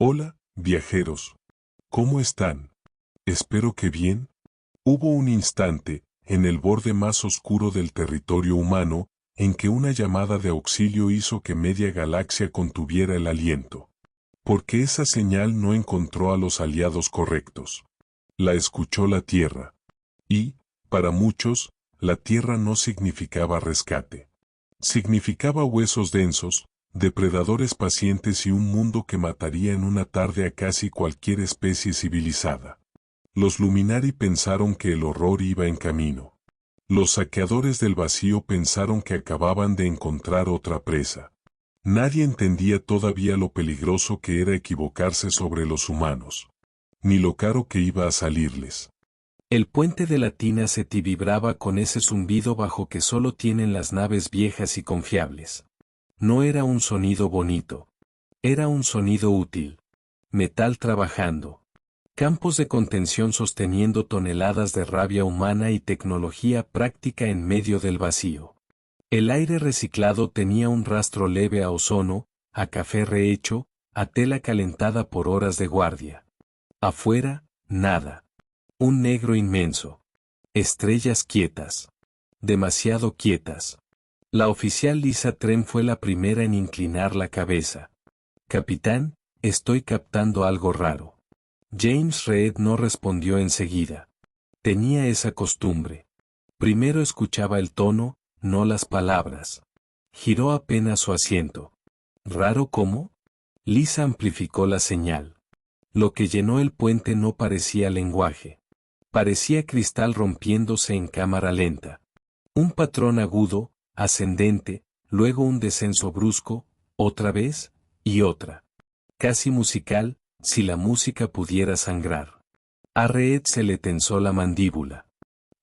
Hola, viajeros. ¿Cómo están? Espero que bien. Hubo un instante, en el borde más oscuro del territorio humano, en que una llamada de auxilio hizo que media galaxia contuviera el aliento. Porque esa señal no encontró a los aliados correctos. La escuchó la Tierra. Y, para muchos, la Tierra no significaba rescate. Significaba huesos densos, depredadores pacientes y un mundo que mataría en una tarde a casi cualquier especie civilizada. Los Luminari pensaron que el horror iba en camino. Los saqueadores del vacío pensaron que acababan de encontrar otra presa. Nadie entendía todavía lo peligroso que era equivocarse sobre los humanos, ni lo caro que iba a salirles. El puente de la Tina Ceti vibraba con ese zumbido bajo que solo tienen las naves viejas y confiables. No era un sonido bonito. Era un sonido útil. Metal trabajando. Campos de contención sosteniendo toneladas de rabia humana y tecnología práctica en medio del vacío. El aire reciclado tenía un rastro leve a ozono, a café rehecho, a tela calentada por horas de guardia. Afuera, nada. Un negro inmenso. Estrellas quietas. Demasiado quietas. La oficial Lisa Trem fue la primera en inclinar la cabeza. Capitán, estoy captando algo raro. James Reed no respondió enseguida. Tenía esa costumbre. Primero escuchaba el tono, no las palabras. Giró apenas su asiento. ¿Raro cómo? Lisa amplificó la señal. Lo que llenó el puente no parecía lenguaje. Parecía cristal rompiéndose en cámara lenta. Un patrón agudo, ascendente, luego un descenso brusco, otra vez, y otra. Casi musical, si la música pudiera sangrar. A Reed se le tensó la mandíbula.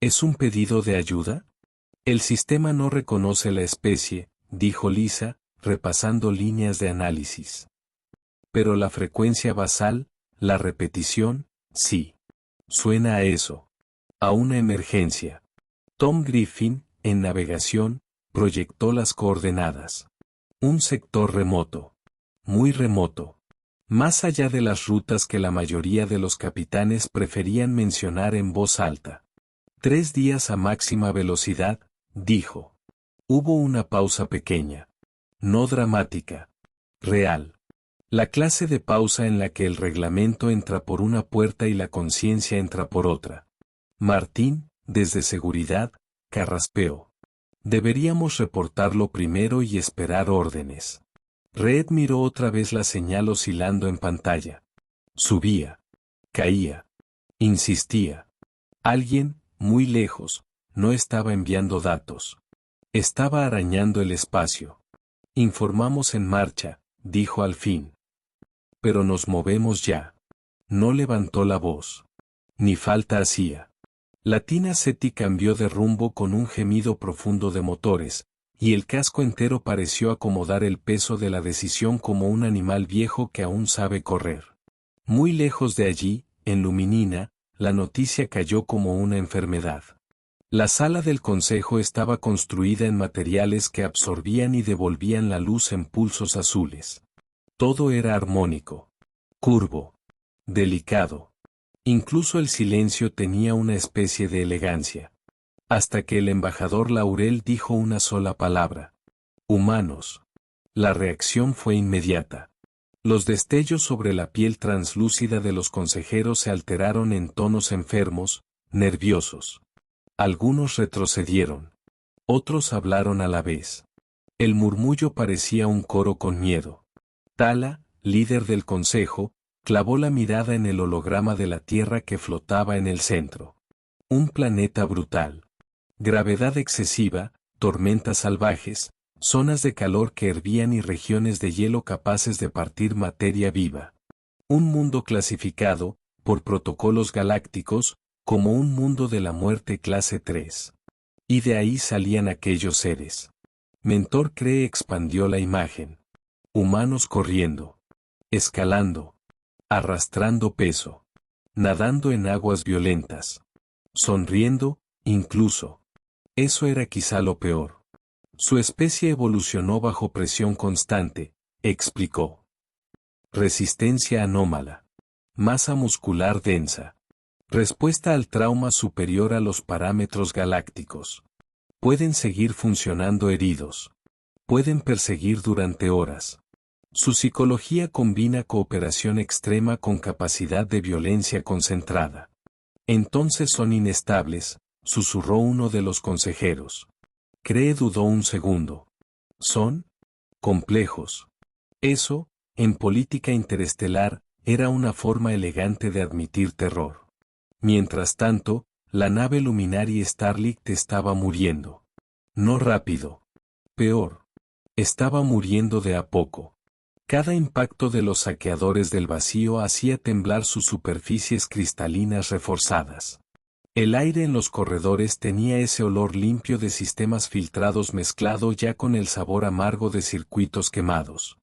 ¿Es un pedido de ayuda? El sistema no reconoce la especie, dijo Lisa, repasando líneas de análisis. Pero la frecuencia basal, la repetición, sí. Suena a eso. A una emergencia. Tom Griffin, en navegación, proyectó las coordenadas. Un sector remoto. Muy remoto. Más allá de las rutas que la mayoría de los capitanes preferían mencionar en voz alta. 3 días a máxima velocidad, dijo. Hubo una pausa pequeña. No dramática. Real. La clase de pausa en la que el reglamento entra por una puerta y la conciencia entra por otra. Martín, desde seguridad, carraspeó. Deberíamos reportarlo primero y esperar órdenes. Reed miró otra vez la señal oscilando en pantalla. Subía. Caía. Insistía. Alguien, muy lejos, no estaba enviando datos. Estaba arañando el espacio. Informamos en marcha, dijo al fin. Pero nos movemos ya. No levantó la voz. Ni falta hacía. La Tina Ceti cambió de rumbo con un gemido profundo de motores, y el casco entero pareció acomodar el peso de la decisión como un animal viejo que aún sabe correr. Muy lejos de allí, en Luminina, la noticia cayó como una enfermedad. La sala del consejo estaba construida en materiales que absorbían y devolvían la luz en pulsos azules. Todo era armónico, curvo, delicado. Incluso el silencio tenía una especie de elegancia. Hasta que el embajador Laurel dijo una sola palabra. Humanos. La reacción fue inmediata. Los destellos sobre la piel translúcida de los consejeros se alteraron en tonos enfermos, nerviosos. Algunos retrocedieron. Otros hablaron a la vez. El murmullo parecía un coro con miedo. Tala, líder del consejo, clavó la mirada en el holograma de la Tierra que flotaba en el centro. Un planeta brutal. Gravedad excesiva, tormentas salvajes, zonas de calor que hervían y regiones de hielo capaces de partir materia viva. Un mundo clasificado, por protocolos galácticos, como un mundo de la muerte clase 3. Y de ahí salían aquellos seres. Mentor Cree expandió la imagen. Humanos corriendo. Escalando. Arrastrando peso. Nadando en aguas violentas. Sonriendo, incluso. Eso era quizá lo peor. Su especie evolucionó bajo presión constante, explicó. Resistencia anómala. Masa muscular densa. Respuesta al trauma superior a los parámetros galácticos. Pueden seguir funcionando heridos. Pueden perseguir durante horas. Su psicología combina cooperación extrema con capacidad de violencia concentrada. Entonces son inestables, susurró uno de los consejeros. Cree dudó un segundo. Son complejos. Eso, en política interestelar, era una forma elegante de admitir terror. Mientras tanto, la nave Luminary Starlight estaba muriendo. No rápido. Peor. Estaba muriendo de a poco. Cada impacto de los saqueadores del vacío hacía temblar sus superficies cristalinas reforzadas. El aire en los corredores tenía ese olor limpio de sistemas filtrados mezclado ya con el sabor amargo de circuitos quemados.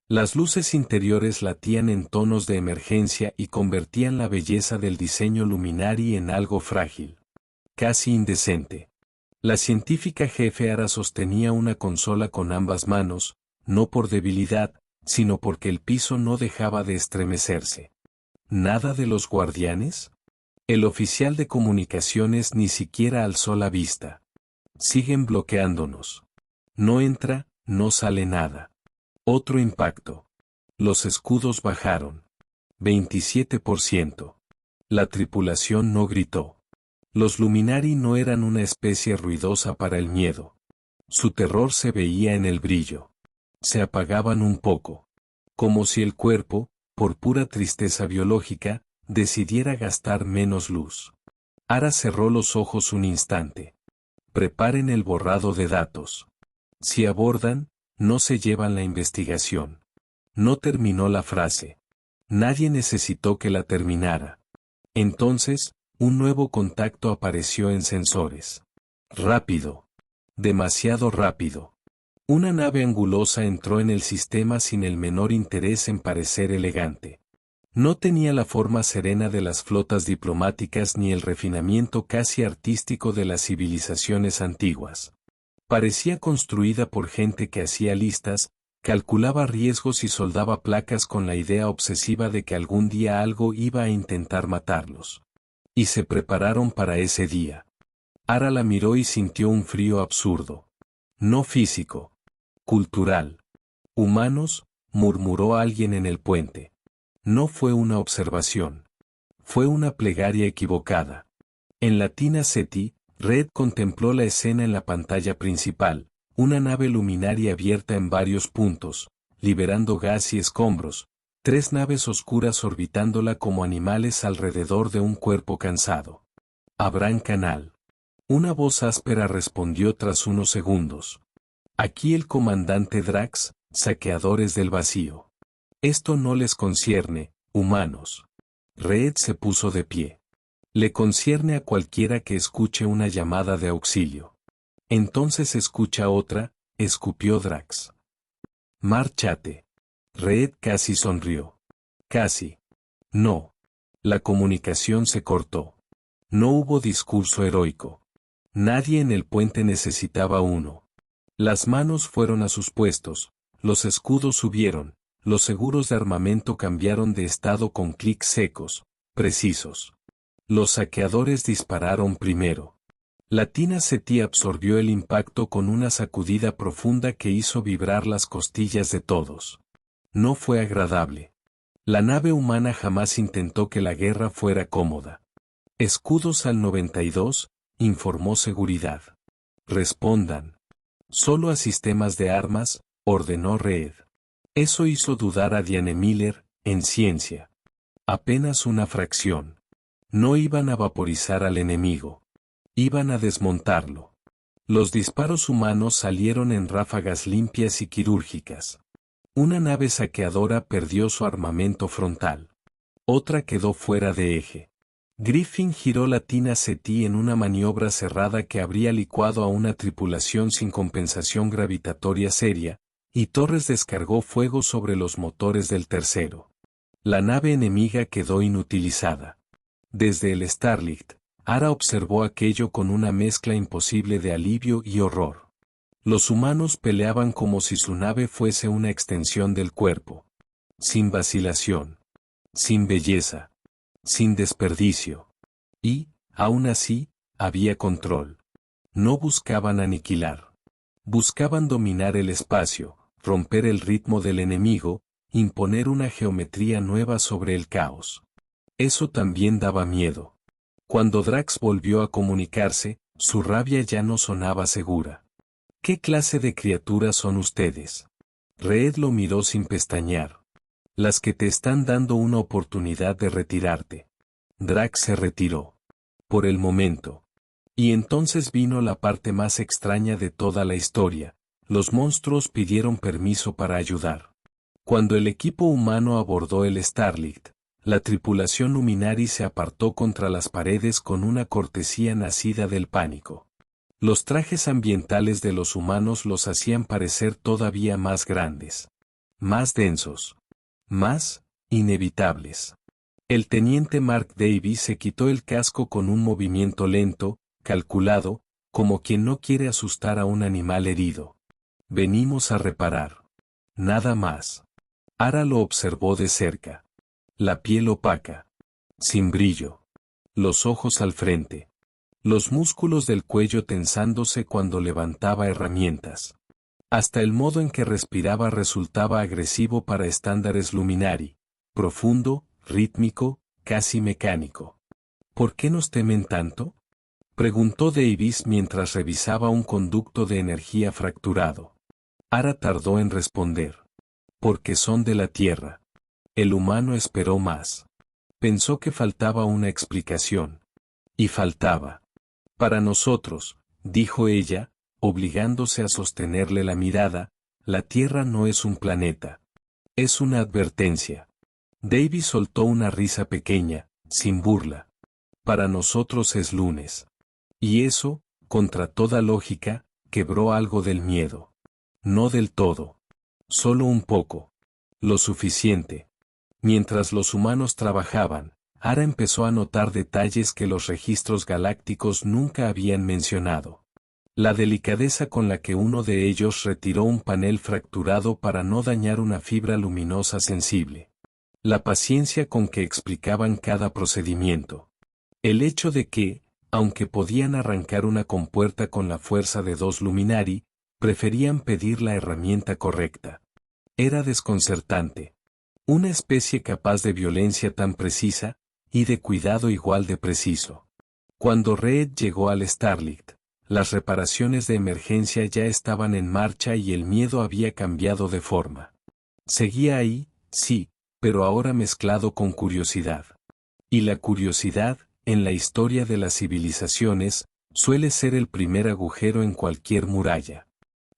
Las luces interiores latían en tonos de emergencia y convertían la belleza del diseño Luminary en algo frágil. Casi indecente. La científica jefe Ara sostenía una consola con ambas manos, no por debilidad, sino porque el piso no dejaba de estremecerse. ¿Nada de los guardianes? El oficial de comunicaciones ni siquiera alzó la vista. Siguen bloqueándonos. No entra, no sale nada. Otro impacto. Los escudos bajaron. 27%. La tripulación no gritó. Los Luminary no eran una especie ruidosa para el miedo. Su terror se veía en el brillo. Se apagaban un poco. Como si el cuerpo, por pura tristeza biológica, decidiera gastar menos luz. Ara cerró los ojos un instante. Preparen el borrado de datos. Si abordan, no se llevan la investigación. No terminó la frase. Nadie necesitó que la terminara. Entonces, un nuevo contacto apareció en sensores. Rápido. Demasiado rápido. Una nave angulosa entró en el sistema sin el menor interés en parecer elegante. No tenía la forma serena de las flotas diplomáticas ni el refinamiento casi artístico de las civilizaciones antiguas. Parecía construida por gente que hacía listas, calculaba riesgos y soldaba placas con la idea obsesiva de que algún día algo iba a intentar matarlos. Y se prepararon para ese día. Ara la miró y sintió un frío absurdo. No físico. Cultural. Humanos, murmuró alguien en el puente. No fue una observación. Fue una plegaria equivocada. En Latina Ceti, Red contempló la escena en la pantalla principal, una nave luminaria abierta en varios puntos, liberando gas y escombros, 3 naves oscuras orbitándola como animales alrededor de un cuerpo cansado. Abran canal. Una voz áspera respondió tras unos segundos. Aquí el comandante Drax, saqueadores del vacío. Esto no les concierne, humanos. Red se puso de pie. Le concierne a cualquiera que escuche una llamada de auxilio. Entonces escucha otra, escupió Drax. Márchate. Red casi sonrió. Casi. No. La comunicación se cortó. No hubo discurso heroico. Nadie en el puente necesitaba uno. Las manos fueron a sus puestos, los escudos subieron, los seguros de armamento cambiaron de estado con clics secos, precisos. Los saqueadores dispararon primero. Latina Ceti absorbió el impacto con una sacudida profunda que hizo vibrar las costillas de todos. No fue agradable. La nave humana jamás intentó que la guerra fuera cómoda. Escudos al 92, informó seguridad. Respondan. Solo a sistemas de armas, ordenó Red. Eso hizo dudar a Diane Miller, en ciencia. Apenas una fracción. No iban a vaporizar al enemigo. Iban a desmontarlo. Los disparos humanos salieron en ráfagas limpias y quirúrgicas. Una nave saqueadora perdió su armamento frontal. Otra quedó fuera de eje. Griffin giró Latina Ceti en una maniobra cerrada que habría licuado a una tripulación sin compensación gravitatoria seria, y Torres descargó fuego sobre los motores del tercero. La nave enemiga quedó inutilizada. Desde el Starlight, Ara observó aquello con una mezcla imposible de alivio y horror. Los humanos peleaban como si su nave fuese una extensión del cuerpo. sin vacilación, sin belleza, sin desperdicio. Y, aún así, había control. No buscaban aniquilar. Buscaban dominar el espacio, romper el ritmo del enemigo, imponer una geometría nueva sobre el caos. Eso también daba miedo. Cuando Drax volvió a comunicarse, su rabia ya no sonaba segura. ¿Qué clase de criaturas son ustedes? Reed lo miró sin pestañear. Las que te están dando una oportunidad de retirarte. Drax se retiró. Por el momento. Y entonces vino la parte más extraña de toda la historia. Los monstruos pidieron permiso para ayudar. Cuando el equipo humano abordó el Starlight, la tripulación Luminari se apartó contra las paredes con una cortesía nacida del pánico. Los trajes ambientales de los humanos los hacían parecer todavía más grandes, más densos, más inevitables. El teniente Mark Davis se quitó el casco con un movimiento lento, calculado, como quien no quiere asustar a un animal herido. Venimos a reparar. Nada más. Ara lo observó de cerca. La piel opaca. Sin brillo. Los ojos al frente. Los músculos del cuello tensándose cuando levantaba herramientas. Hasta el modo en que respiraba resultaba agresivo para estándares Luminari. Profundo, rítmico, casi mecánico. ¿Por qué nos temen tanto? Preguntó Davis mientras revisaba un conducto de energía fracturado. Ara tardó en responder. Porque son de la Tierra. El humano esperó más. Pensó que faltaba una explicación. Y faltaba. Para nosotros, dijo ella, obligándose a sostenerle la mirada, la Tierra no es un planeta. Es una advertencia. Davis soltó una risa pequeña, sin burla. Para nosotros es lunes. Y eso, contra toda lógica, quebró algo del miedo. No del todo. Solo un poco. Lo suficiente. Mientras los humanos trabajaban, Ara empezó a notar detalles que los registros galácticos nunca habían mencionado. La delicadeza con la que uno de ellos retiró un panel fracturado para no dañar una fibra luminosa sensible. La paciencia con que explicaban cada procedimiento. El hecho de que, aunque podían arrancar una compuerta con la fuerza de 2 Luminari, preferían pedir la herramienta correcta. Era desconcertante. Una especie capaz de violencia tan precisa, y de cuidado igual de preciso. Cuando Reed llegó al Starlight, las reparaciones de emergencia ya estaban en marcha y el miedo había cambiado de forma. Seguía ahí, sí, pero ahora mezclado con curiosidad. Y la curiosidad, en la historia de las civilizaciones, suele ser el primer agujero en cualquier muralla.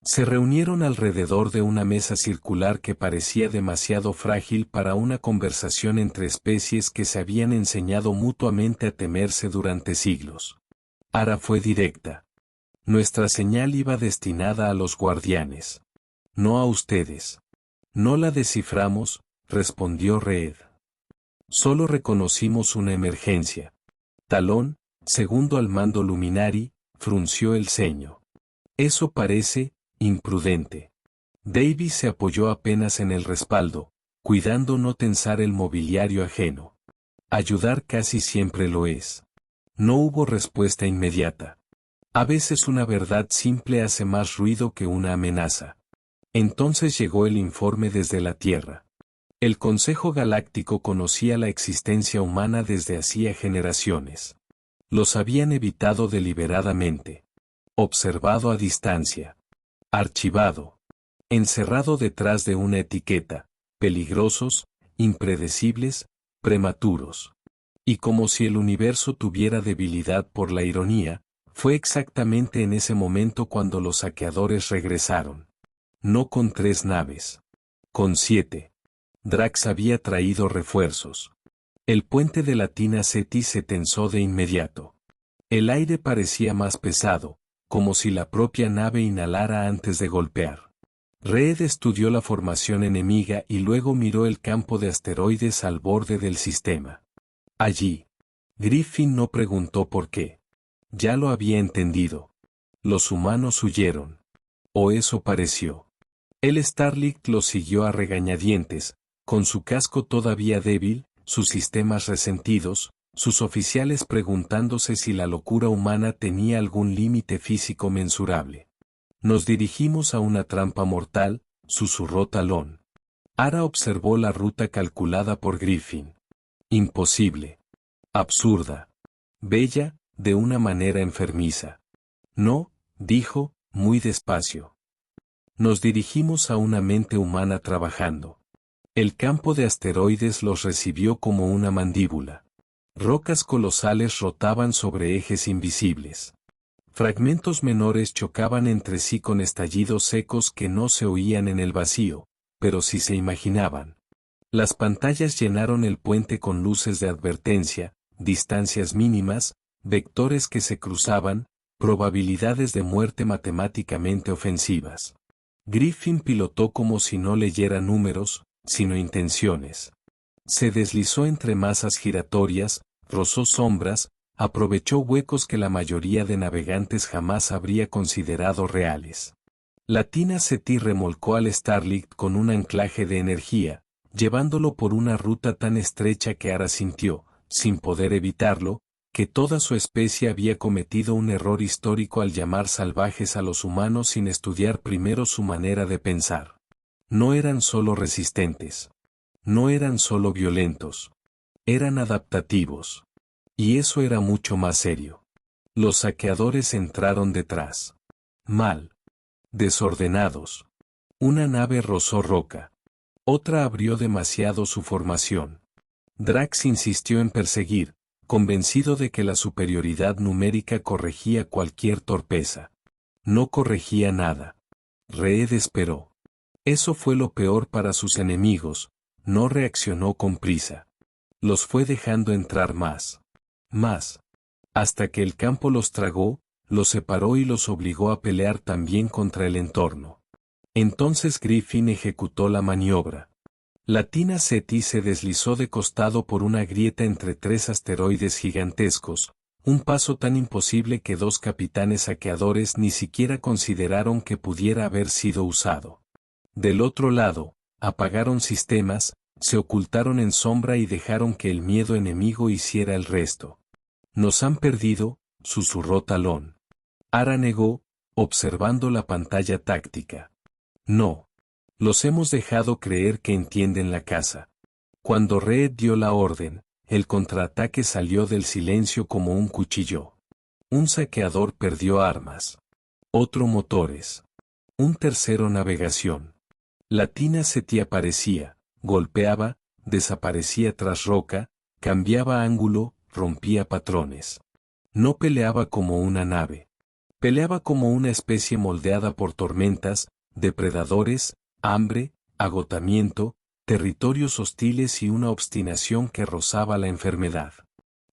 Se reunieron alrededor de una mesa circular que parecía demasiado frágil para una conversación entre especies que se habían enseñado mutuamente a temerse durante siglos. Ara fue directa. Nuestra señal iba destinada a los guardianes. No a ustedes. No la desciframos, respondió Reed. Solo reconocimos una emergencia. Talón, segundo al mando Luminari, frunció el ceño. Eso parece imprudente. Davis se apoyó apenas en el respaldo, cuidando no tensar el mobiliario ajeno. Ayudar casi siempre lo es. No hubo respuesta inmediata. A veces una verdad simple hace más ruido que una amenaza. Entonces llegó el informe desde la Tierra. El Consejo Galáctico conocía la existencia humana desde hacía generaciones. Los habían evitado deliberadamente. Observado a distancia. Archivado. Encerrado detrás de una etiqueta. Peligrosos, impredecibles, prematuros. Y como si el universo tuviera debilidad por la ironía, fue exactamente en ese momento cuando los saqueadores regresaron. No con 3 naves. Con 7. Drax había traído refuerzos. El puente de la Tina Ceti se tensó de inmediato. El aire parecía más pesado, como si la propia nave inhalara antes de golpear. Reed estudió la formación enemiga y luego miró el campo de asteroides al borde del sistema. Allí. Griffin no preguntó por qué. Ya lo había entendido. Los humanos huyeron. O eso pareció. El Starlight lo siguió a regañadientes, Con su casco todavía débil, sus sistemas resentidos, sus oficiales preguntándose si la locura humana tenía algún límite físico mensurable. Nos dirigimos a una trampa mortal, susurró Talón. Ara observó la ruta calculada por Griffin. Imposible. Absurda. Bella, de una manera enfermiza. No, dijo, muy despacio. Nos dirigimos a una mente humana trabajando. El campo de asteroides los recibió como una mandíbula. Rocas colosales rotaban sobre ejes invisibles. Fragmentos menores chocaban entre sí con estallidos secos que no se oían en el vacío, pero sí se imaginaban. Las pantallas llenaron el puente con luces de advertencia, distancias mínimas, vectores que se cruzaban, probabilidades de muerte matemáticamente ofensivas. Griffin pilotó como si no leyera números, sino intenciones. Se deslizó entre masas giratorias, rozó sombras, aprovechó huecos que la mayoría de navegantes jamás habría considerado reales. La Tina Ceti remolcó al Starlight con un anclaje de energía, llevándolo por una ruta tan estrecha que Ara sintió, sin poder evitarlo, que toda su especie había cometido un error histórico al llamar salvajes a los humanos sin estudiar primero su manera de pensar. No eran solo resistentes. No eran solo violentos. Eran adaptativos. Y eso era mucho más serio. Los saqueadores entraron detrás. Mal. Desordenados. Una nave rozó roca. Otra abrió demasiado su formación. Drax insistió en perseguir, convencido de que la superioridad numérica corregía cualquier torpeza. No corregía nada. Reed esperó. Eso fue lo peor para sus enemigos, no reaccionó con prisa. Los fue dejando entrar más. Hasta que el campo los tragó, los separó y los obligó a pelear también contra el entorno. Entonces Griffin ejecutó la maniobra. La Tina Ceti se deslizó de costado por una grieta entre tres asteroides gigantescos, un paso tan imposible que dos capitanes saqueadores ni siquiera consideraron que pudiera haber sido usado. Del otro lado, apagaron sistemas, se ocultaron en sombra y dejaron que el miedo enemigo hiciera el resto. Nos han perdido, susurró Talón. Ara negó, observando la pantalla táctica. No. Los hemos dejado creer que entienden la casa. Cuando Reed dio la orden, el contraataque salió del silencio como un cuchillo. Un saqueador perdió armas. Otro motores. Un tercero navegación. La Tina Ceti aparecía, golpeaba, desaparecía tras roca, cambiaba ángulo, rompía patrones. No peleaba como una nave. Peleaba como una especie moldeada por tormentas, depredadores, hambre, agotamiento, territorios hostiles y una obstinación que rozaba la enfermedad.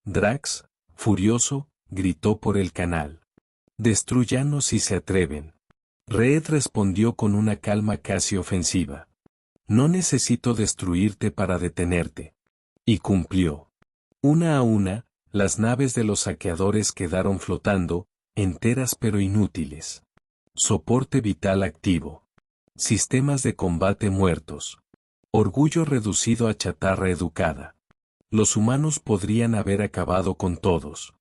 Drax, furioso, gritó por el canal. Destruyanos si se atreven. Reed respondió con una calma casi ofensiva. No necesito destruirte para detenerte. Y cumplió. Una a una, las naves de los saqueadores quedaron flotando, enteras pero inútiles. Soporte vital activo. Sistemas de combate muertos. Orgullo reducido a chatarra educada. Los humanos podrían haber acabado con todos.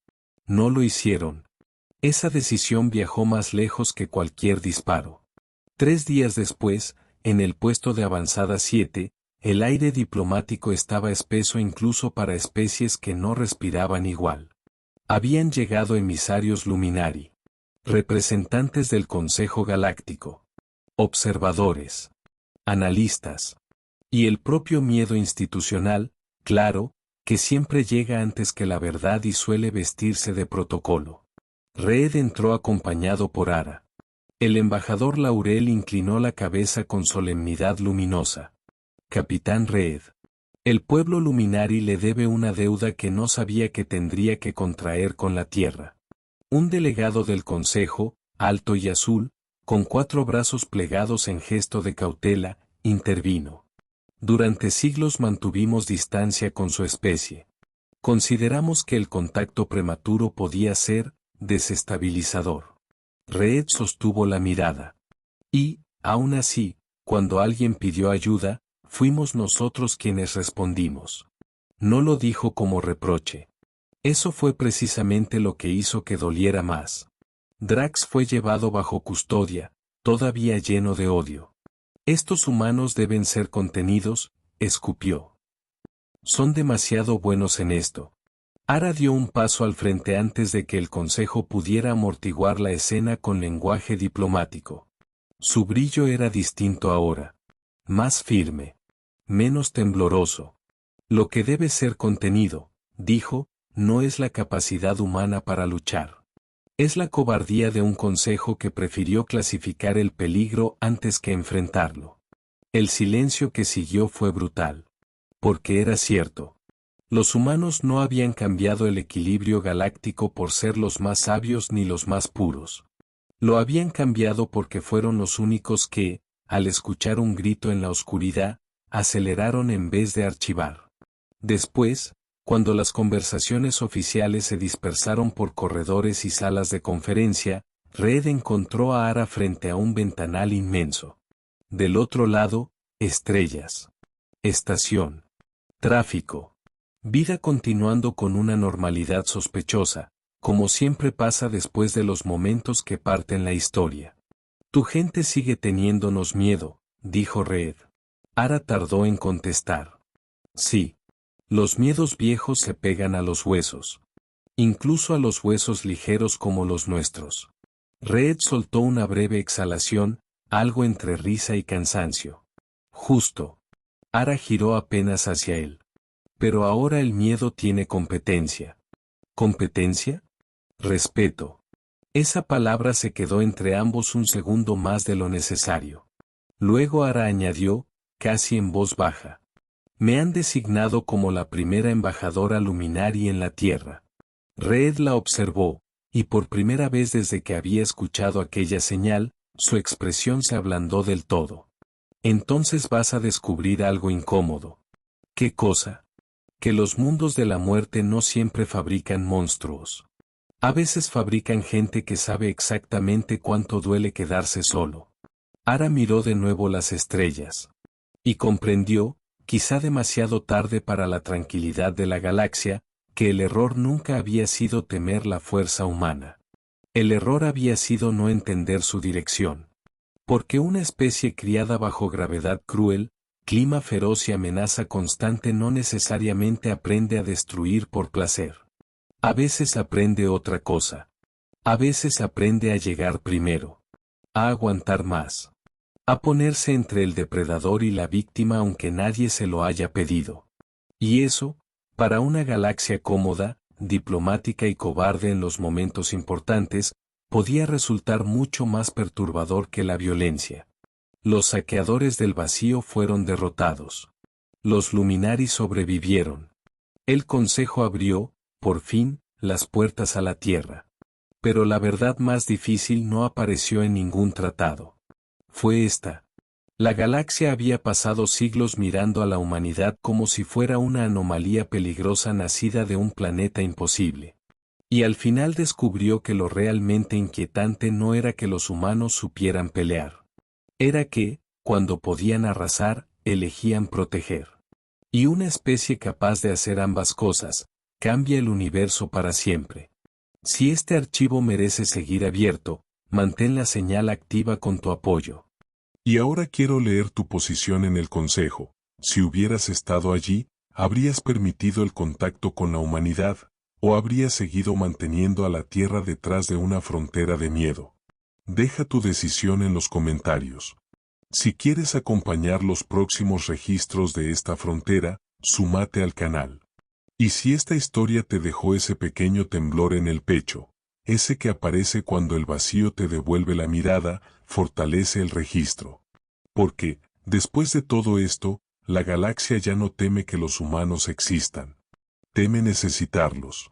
No lo hicieron. Esa decisión viajó más lejos que cualquier disparo. 3 días después, en el puesto de avanzada 7, el aire diplomático estaba espeso incluso para especies que no respiraban igual. Habían llegado emisarios Luminari. Representantes del Consejo Galáctico. Observadores. Analistas. Y el propio miedo institucional, claro, que siempre llega antes que la verdad y suele vestirse de protocolo. Reed entró acompañado por Ara. El embajador Laurel inclinó la cabeza con solemnidad luminosa. Capitán Reed. El pueblo Luminari le debe una deuda que no sabía que tendría que contraer con la Tierra. Un delegado del Consejo, alto y azul, con 4 brazos plegados en gesto de cautela, intervino. Durante siglos mantuvimos distancia con su especie. Consideramos que el contacto prematuro podía ser desestabilizador. Reed sostuvo la mirada. Y, aún así, cuando alguien pidió ayuda, fuimos nosotros quienes respondimos. No lo dijo como reproche. Eso fue precisamente lo que hizo que doliera más. Drax fue llevado bajo custodia, todavía lleno de odio. Estos humanos deben ser contenidos, escupió. Son demasiado buenos en esto. Ara dio un paso al frente antes de que el consejo pudiera amortiguar la escena con lenguaje diplomático. Su brillo era distinto ahora. Más firme. Menos tembloroso. Lo que debe ser contenido, dijo, no es la capacidad humana para luchar. Es la cobardía de un consejo que prefirió clasificar el peligro antes que enfrentarlo. El silencio que siguió fue brutal. Porque era cierto. Los humanos no habían cambiado el equilibrio galáctico por ser los más sabios ni los más puros. Lo habían cambiado porque fueron los únicos que, al escuchar un grito en la oscuridad, aceleraron en vez de archivar. Después, cuando las conversaciones oficiales se dispersaron por corredores y salas de conferencia, Red encontró a Ara frente a un ventanal inmenso. Del otro lado, estrellas. Estación. Tráfico. Vida continuando con una normalidad sospechosa, como siempre pasa después de los momentos que parten la historia. Tu gente sigue teniéndonos miedo, dijo Red. Ara tardó en contestar. Sí. Los miedos viejos se pegan a los huesos. Incluso a los huesos ligeros como los nuestros. Red soltó una breve exhalación, algo entre risa y cansancio. Justo. Ara giró apenas hacia él. Pero ahora el miedo tiene competencia. ¿Competencia? Respeto. Esa palabra se quedó entre ambos un segundo más de lo necesario. Luego Ara añadió, casi en voz baja. Me han designado como la primera embajadora luminari en la Tierra. Red la observó, y por primera vez desde que había escuchado aquella señal, su expresión se ablandó del todo. Entonces vas a descubrir algo incómodo. ¿Qué cosa? Que los mundos de la muerte no siempre fabrican monstruos. A veces fabrican gente que sabe exactamente cuánto duele quedarse solo. Ara miró de nuevo las estrellas. Y comprendió, quizá demasiado tarde para la tranquilidad de la galaxia, que el error nunca había sido temer la fuerza humana. El error había sido no entender su dirección. Porque una especie criada bajo gravedad cruel, clima feroz y amenaza constante no necesariamente aprende a destruir por placer. A veces aprende otra cosa. A veces aprende a llegar primero. A aguantar más. A ponerse entre el depredador y la víctima aunque nadie se lo haya pedido. Y eso, para una galaxia cómoda, diplomática y cobarde en los momentos importantes, podía resultar mucho más perturbador que la violencia. Los saqueadores del vacío fueron derrotados. Los Luminari sobrevivieron. El Consejo abrió, por fin, las puertas a la Tierra. Pero la verdad más difícil no apareció en ningún tratado. Fue esta. La galaxia había pasado siglos mirando a la humanidad como si fuera una anomalía peligrosa nacida de un planeta imposible. Y al final descubrió que lo realmente inquietante no era que los humanos supieran pelear. Era que, cuando podían arrasar, elegían proteger. Y una especie capaz de hacer ambas cosas, cambia el universo para siempre. Si este archivo merece seguir abierto, mantén la señal activa con tu apoyo. Y ahora quiero leer tu posición en el Consejo. Si hubieras estado allí, ¿habrías permitido el contacto con la humanidad, o habrías seguido manteniendo a la Tierra detrás de una frontera de miedo? Deja tu decisión en los comentarios. Si quieres acompañar los próximos registros de esta frontera, súmate al canal. Y si esta historia te dejó ese pequeño temblor en el pecho, ese que aparece cuando el vacío te devuelve la mirada, fortalece el registro. Porque, después de todo esto, la galaxia ya no teme que los humanos existan. Teme necesitarlos.